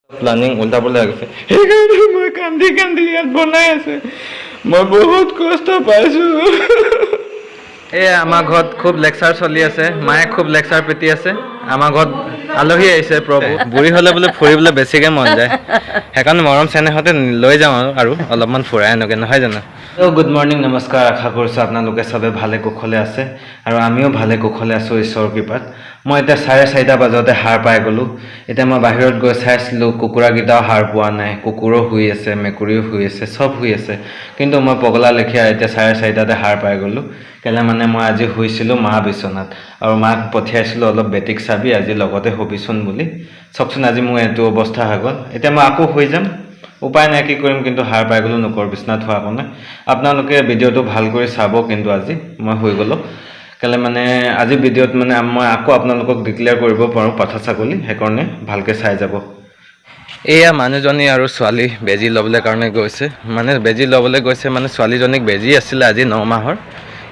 planning উল্টা পুল্টা লাগিছে সেইকাৰণে মই কান্দি কান্দি ইয়াত বনাই আছে মই বহুত কষ্ট পাইছোঁ আমাৰ ঘৰত খুব লেকচাৰ চলি আছে মায়ে খুব লেকচাৰ পিটি আছে আমাৰ ঘৰত আলহী আহিছে প্ৰভু বুঢ়ী হ'লে বোলে ফুৰিবলৈ বেছিকৈ মন যায় সেইকাৰণে মৰম চেনেহতে লৈ যাওঁ আৰু অলপমান ফুৰাই আনোগৈ নহয় জানো গুড মৰ্ণিং নমস্কাৰ আশা কৰিছোঁ আপোনালোকে চবে ভালে কুশলে আছে আৰু আমিও ভালে কুশলে আছোঁ ঈশ্বৰৰ কৃপাত মই এতিয়া 4:30 বজাতে সাৰ পাই গ'লোঁ এতিয়া মই বাহিৰত গৈ চাইছিলোঁ কুকুৰাকেইটাও সাৰ পোৱা নাই কুকুৰো শুই আছে মেকুৰীও শুই আছে চব শুই আছে কিন্তু মই পগলা লেখীয়া এতিয়া 4:30তে সাৰ পাই গ'লোঁ কেলে মানে মই আজি শুইছিলোঁ মা বিচনাত আৰু মাক পঠিয়াইছিলোঁ অলপ বেটিক চাবি আজি লগতে শুবিচোন বুলি চাওকচোন আজি মোৰ এইটো অৱস্থা হৈ গ'ল এতিয়া মই আকৌ শুই যাম উপায় নাই কি কৰিম কিন্তু সাৰ পাই গ'লোঁ নোকৰ বিচনাত হোৱা কাৰণে আপোনালোকে ভিডিঅ'টো ভাল কৰি চাব কিন্তু আজি মই শুই গ'লোঁ কেলে মানে আজি ভিডিঅ'ত মানে মই আকৌ আপোনালোকক ডিক্লেয়াৰ কৰিব পাৰোঁ পাঠা ছাগলী সেইকাৰণে ভালকৈ চাই যাব এয়া মানুহজনী আৰু ছোৱালী বেজী ল'বলৈ কাৰণে গৈছে মানে বেজী ল'বলৈ গৈছে মানে ছোৱালীজনীক বেজী আছিলে আজি 9 মাহৰ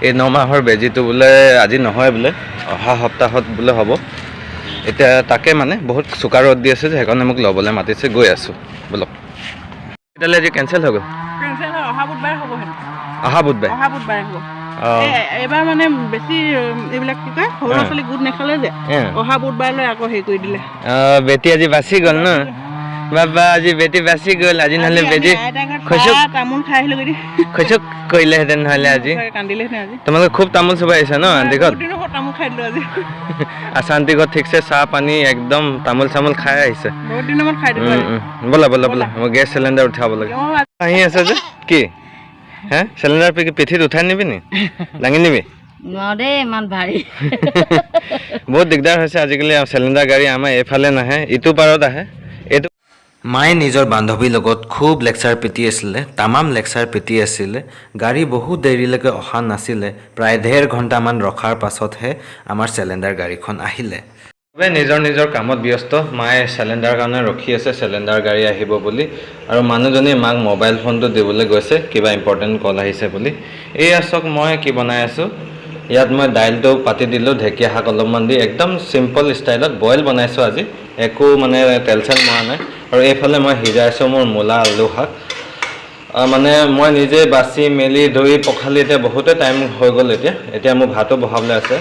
এই 9 মাহৰ বেজীটো বোলে আজি নহয় বোলে অহা সপ্তাহত বোলে হ'ব এতিয়া তাকে মানে বহুত চোকা ৰ'দ দি আছে যে সেইকাৰণে মোক ল'বলৈ মাতিছে গৈ আছোঁ বলক তেতিয়াহ'লে আজি কেঞ্চেল হৈ গ'ল অহা বুধবাৰে হ'ব এবাৰ মানে বেছি এইবিলাক কি কয় সৰু ছোৱালী গোট নেখালে যে অহা বুধবাৰলৈ আকৌ হেৰি কৰি দিলে বেটি আজি বাচি গ'ল ন বাবা আজি বেটি বাচি গ'ল আজি নহ'লে বেজি তামোল খাই আহিলোঁ যদি খচুক কৰিলেহেঁতেন নহ'লে আজি কান্দিলেহেঁতেন আজি তোমালোকে খুব তামোল চুবাই আহিছা ন আন্টি ঘৰত তামোল খাই দিলোঁ আজি আশান্তি ঘৰত ঠিকছে চাহ পানী একদম তামোল চামোল খাই আহিছে বহুত দিনৰ মূৰত খাই দিলোঁ ব'লা ব'লা ব'লা মই গেছ চিলিণ্ডাৰ উঠাব লাগে আহি আছে যে কি হে চিলিণ্ডাৰ পিঠিত উঠাই নিবি নি দাঙি নিবি নোৱাৰে ইমান ভাৰী বহুত দিগদাৰ হৈছে আজিকালি চিলিণ্ডাৰ গাড়ী আমাৰ এইফালে নাহে ইটো পাৰত আহে এইটো মায়ে নিজৰ বান্ধৱীৰ লগত খুব লেকচাৰ পিটি আছিলে তামাম লেকচাৰ পিটি আছিলে গাড়ী বহুত দেৰিলৈকে অহা নাছিলে প্ৰায় 1.5 ঘণ্টামান ৰখাৰ পাছতহে আমাৰ চিলিণ্ডাৰ গাড়ীখন আহিলে চবে নিজৰ নিজৰ কামত ব্যস্ত মায়ে চিলিণ্ডাৰ কাৰণে ৰখি আছে চিলিণ্ডাৰ গাড়ী আহিব বুলি আৰু মানুহজনী মাক মোবাইল ফোনটো দিবলৈ গৈছে কিবা ইম্পৰ্টেণ্ট কল আহিছে বুলি এয়া চাওক মই কি বনাই আছোঁ ইয়াত মই দাইলটো পাতি দিলোঁ ঢেকীয়া শাক অলপমান দি একদম চিম্পল ষ্টাইলত বইল বনাইছোঁ আজি একো মানে তেল চেল মৰা নাই আৰু এইফালে মই সিজাইছোঁ মোৰ মূলা আলু শাক মানে মই নিজে বাচি মেলি ধুই পখালি এতিয়া বহুতে টাইম হৈ গ'ল এতিয়া মোৰ ভাতো বহাবলৈ আছে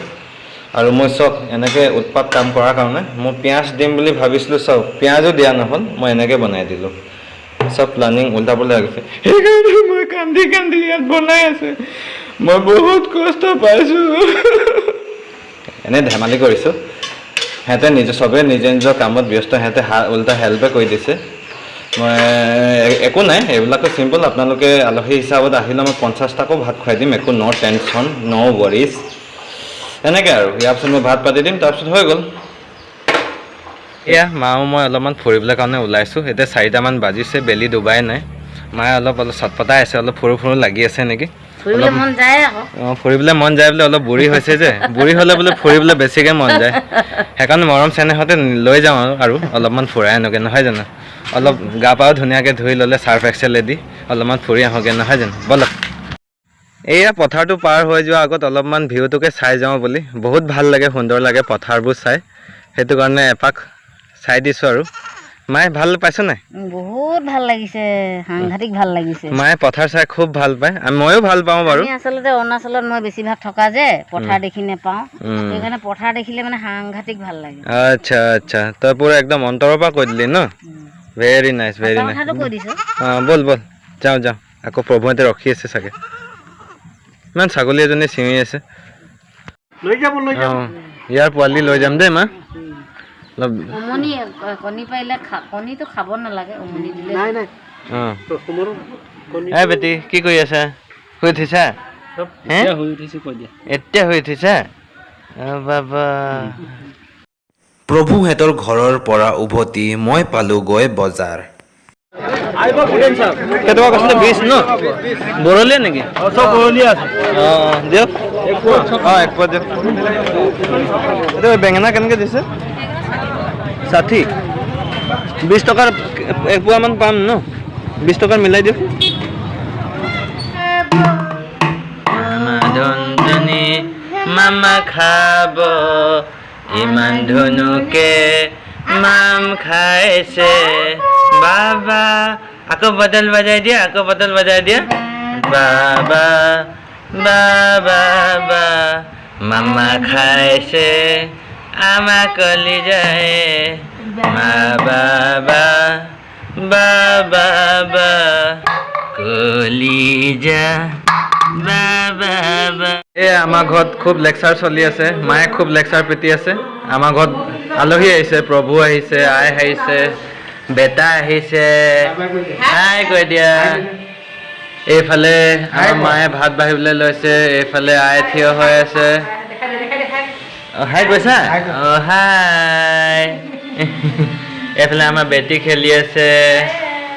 আৰু মই চব এনেকৈ উৎপাত কাম কৰাৰ কাৰণে মই পিঁয়াজ দিম বুলি ভাবিছিলোঁ চব পিঁয়াজো দিয়া নহ'ল মই এনেকৈ বনাই দিলোঁ চব প্লানিং উল্টা পুল্টা লাগিছে সেইকাৰণে মই কান্দি কান্দি ইয়াত বনাই আছে মই বহুত কষ্ট পাইছোঁ এনেই ধেমালি কৰিছোঁ সিহঁতে চবেই নিজে নিজৰ কামত ব্যস্ত সিহঁতে উল্টা হেল্পে কৰি দিছে মই একো নাই এইবিলাকো চিম্পল আপোনালোকে আলহী হিচাপত আহিলে মই 50টাকো ভাত খুৱাই দিম একো ন' টেনশ্যন ন' ৱৰিজ এনেকৈ আৰু ইয়াৰ পিছত মই ভাত পাতি দিম তাৰপিছত হৈ গ'ল এয়া মাও মই অলপমান ফুৰিবলৈ কাৰণে ওলাইছোঁ এতিয়া 4টামান বাজিছে বেলি ডুবাই নাই মায়ে অলপ চটপটাই আছে অলপ ফুৰু লাগি আছে নেকি ফুৰিবলৈ মন যায় বোলে অলপ বুঢ়ী হৈছে যে বুঢ়ী হ'লে বোলে ফুৰিবলৈ বেছিকৈ মন যায় সেইকাৰণে মৰম চেনেহতে লৈ যাওঁ আৰু অলপমান ফুৰাই আনোগৈ নহয় জানো অলপ গা পাও ধুনীয়াকৈ ধুই ল'লে চাৰ্ফ এক্সেলেদি অলপমান ফুৰি আহোঁগৈ নহয় জানো ব'লক এয়া পথাৰটো পাৰ হৈ যোৱাৰ আগত অলপমান ভিউটোকে চাই যাওঁ বুলি বহুত ভাল লাগে সুন্দৰ লাগে পথাৰবোৰ চাই সেইটো কাৰণে এপাক চাই দিছোঁ আৰু মায়ে ভাল পাইছ নাই বহুত ভাল লাগিছে সাংঘাতিক ভাল লাগিছে মায়ে পথাৰ চাই খুব ভাল পায় ময়ো ভাল পাওঁ বাৰু আচলতে অৰুণাচলত মই বেছিভাগ থকা যে পথাৰ দেখি নেপাওঁ সেইকাৰণে পথাৰ দেখিলে মানে সাংঘাতিক ভাল লাগে আচ্ছা আচ্ছা তই পুৰা একদম অন্তৰৰ পৰা কৈ দিলি ন ভেৰি নাইচ ভেৰি নাইচ ব'ল ব'ল যাওঁ আকৌ প্ৰভুহঁতে ৰখি আছে চাগে ইমান ছাগলী এজনী চিঞৰি আছে ইয়াৰ পোৱালি লৈ যাম দেই মা উমনি কণী পাৰিলে কণীটো খাব নালাগে উমনি দিলে এই বেটি কি কৰি আছা শুই উঠিছা এতিয়া শুই উঠিছা বাবা প্ৰভুহেঁতৰ ঘৰৰ পৰা উভতি মই পালোগৈ বজাৰ কেইটকা কৈছিলে 20 ন বৰলীয়া নেকি চব বৰলীয়া আছে দিয়ক এক পোৱা দিয়ক এইটো বেঙেনা কেনেকৈ দিছে 60 20 টকাৰ এপোৱামান পাম ন 20 টকাৰ মিলাই দিয়ক মামা খাব ইমান ধুনুকে মাম খাইছে বাবা আকৌ বটল বজাই দিয়া বাবা বাবা বা মামা খাইছে আমা কলি যায় বাবা বাবা বা কলিজা আমাৰ ঘৰত খুব লেকচাৰ চলি আছে মায়ে খুব লেকচাৰ পিটি আছে আমাৰ ঘৰত আলহী আহিছে প্ৰভু আহিছে আই আহিছে বেটা আহিছে হাই কৈ দিয়া এইফালে আমাৰ মায়ে ভাত বাঢ়িবলৈ লৈছে এইফালে আই থিয় হৈ আছে হাই কৈছা হাই এইফালে আমাৰ বেটি খেলি আছে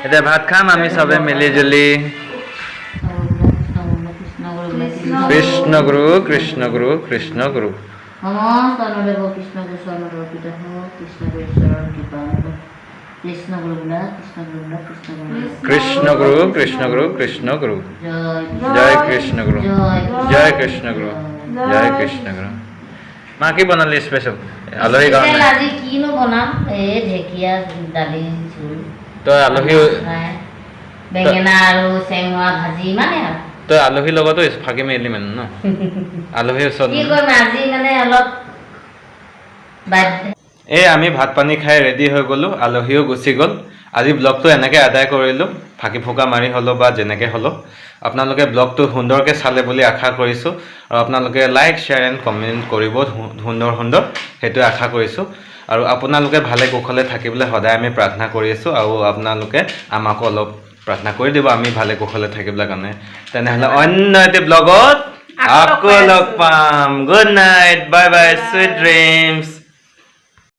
এতিয়া ভাত খাম আমি চবে মিলি জুলি কৃষ্ণ গুৰু কৃষ্ণ গুৰু কৃষ্ণ গুৰু কৃষ্ণ গুৰু কৃষ্ণ গুৰু কৃষ্ণ গুৰু জয় কৃষ্ণ গুৰু জয় কৃষ্ণ গুৰু জয় কৃষ্ণ গুৰু মা কি বনালি স্পেচিয়েল আলহী কাৰণে আজি কিনো বনাম এই ঢেকীয়া দালি জোল তই আলহী বেঙেনা আৰু চেঙৰা ভাজি ইমানে আৰু তই আলহীৰ লগতো ফাঁকি মেলি মানে ন আলহীৰ ওচৰত কি কৰিম আজি মানে অলপ এই আমি ভাত পানী খাই ৰেডি হৈ গ'লোঁ আলহীও গুচি গ'ল আজি ব্লগটো এনেকৈ আদায় কৰিলোঁ ফাঁকি ফুকা মাৰি হ'লেও বা যেনেকৈ হ'লেও আপোনালোকে ব্লগটো সুন্দৰকৈ চালে বুলি আশা কৰিছোঁ আৰু আপোনালোকে লাইক শ্বেয়াৰ এণ্ড কমেণ্ট কৰিব সুন্দৰ সেইটোৱে আশা কৰিছোঁ আৰু আপোনালোকে ভালে কুশলে থাকিবলৈ সদায় আমি প্ৰাৰ্থনা কৰি আছোঁ আৰু আপোনালোকে আমাকো অলপ প্ৰাৰ্থনা কৰি দিব আমি ভালে কুশলে থাকিবলৈ কাৰণে তেনেহ'লে অন্য এটি ব্লগত আকৌ লগ পাম good night bye bye sweet dreams